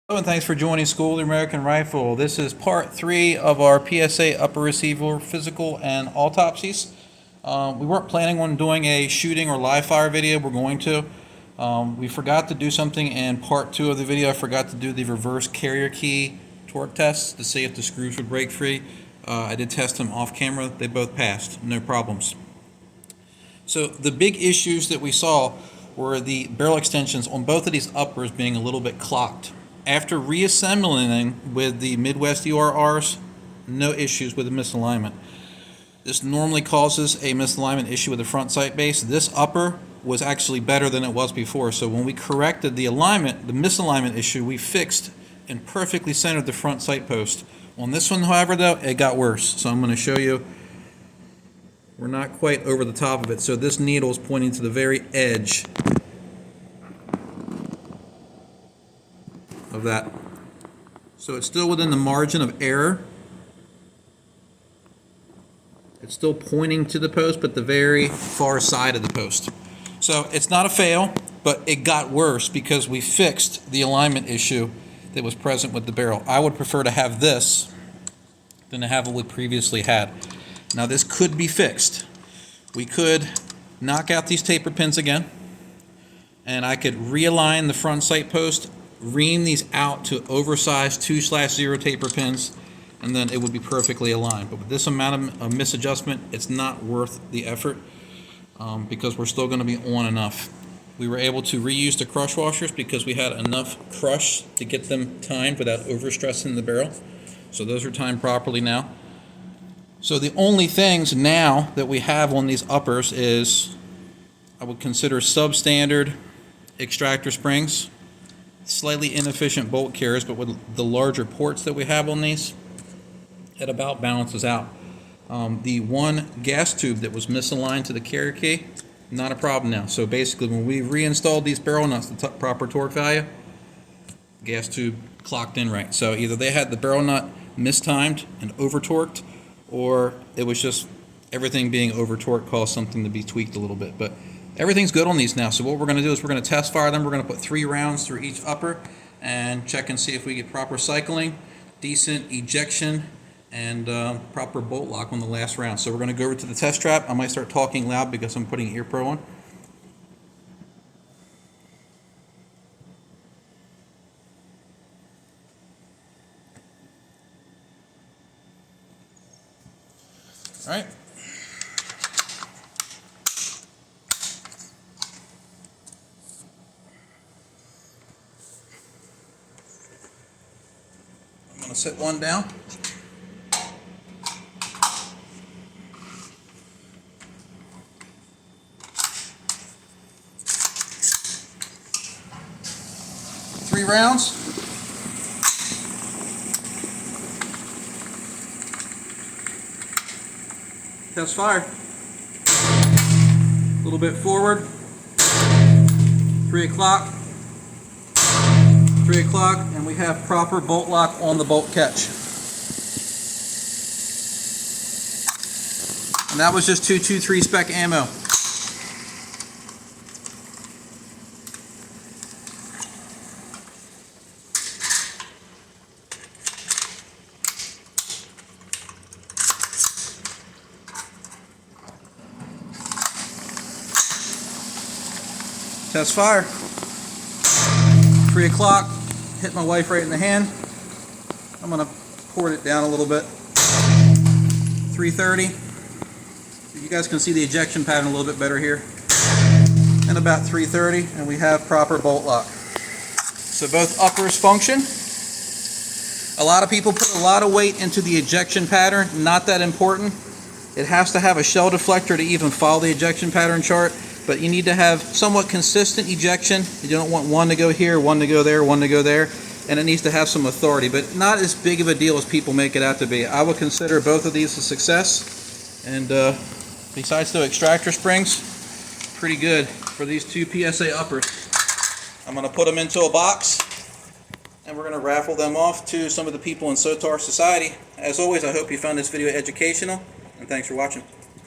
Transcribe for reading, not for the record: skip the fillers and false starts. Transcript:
Hello, and thanks for joining School of the American Rifle. This is part 3 of our PSA upper receiver physical and autopsies. We weren't planning on doing a shooting or live fire video. We're going to. We forgot to do something in part 2 of the video. I forgot to do the reverse carrier key torque test to see if the screws would break free. I did test them off camera. They both passed. No problems. So the big issues that we saw were the barrel extensions on both of these uppers being a little bit clocked. After reassembling with the Midwest URRs, no issues with the misalignment. This normally causes a misalignment issue with the front sight base. This upper was actually better than it was before. So when we corrected the alignment, the misalignment issue, we fixed and perfectly centered the front sight post. On this one, however, though, it got worse. So I'm going to show you. We're not quite over the top of it. So this needle is pointing to the very edge of that. So it's still within the margin of error. It's still pointing to the post, but the very far side of the post. So it's not a fail, but it got worse because we fixed the alignment issue that was present with the barrel. I would prefer to have this than to have what we previously had. Now this could be fixed. We could knock out these taper pins again, and I could realign the front sight post, ream these out to oversized 2/0 taper pins, and then it would be perfectly aligned. But with this amount of misadjustment, it's not worth the effort because we're still going to be on enough. We were able to reuse the crush washers because we had enough crush to get them timed without overstressing the barrel. So those are timed properly now. So the only things now that we have on these uppers is, I would consider substandard extractor springs, slightly inefficient bolt carriers, but with the larger ports that we have on these, it about balances out. The one gas tube that was misaligned to the carrier key, not a problem now. So basically when we reinstalled these barrel nuts, the proper torque value, gas tube clocked in right. So either they had the barrel nut mistimed and over torqued, or it was just everything being over torqued caused something to be tweaked a little bit. But everything's good on these now. So what we're going to do is we're going to test fire them. We're going to put 3 rounds through each upper and check and see if we get proper cycling, decent ejection, and proper bolt lock on the last round. So we're going to go over to the test trap. I might start talking loud because I'm putting ear pro on. All right. I'm going to set one down. Three rounds. Test fire. A little bit forward. 3 o'clock. 3 o'clock, and we have proper bolt lock on the bolt catch. And that was just 223 spec ammo. Test fire. 3 o'clock. Hit my wife right in the hand. I'm going to port it down a little bit. 3:30. You guys can see the ejection pattern a little bit better here. And about 3:30, and we have proper bolt lock. So both uppers function. A lot of people put a lot of weight into the ejection pattern. Not that important. It has to have a shell deflector to even follow the ejection pattern chart. But you need to have somewhat consistent ejection. You don't want one to go here, one to go there, one to go there, and it needs to have some authority, but not as big of a deal as people make it out to be. I would consider both of these a success, and besides the extractor springs, pretty good for these 2 PSA uppers. I'm going to put them into a box, and we're going to raffle them off to some of the people in SOTAR Society. As always, I hope you found this video educational, and thanks for watching.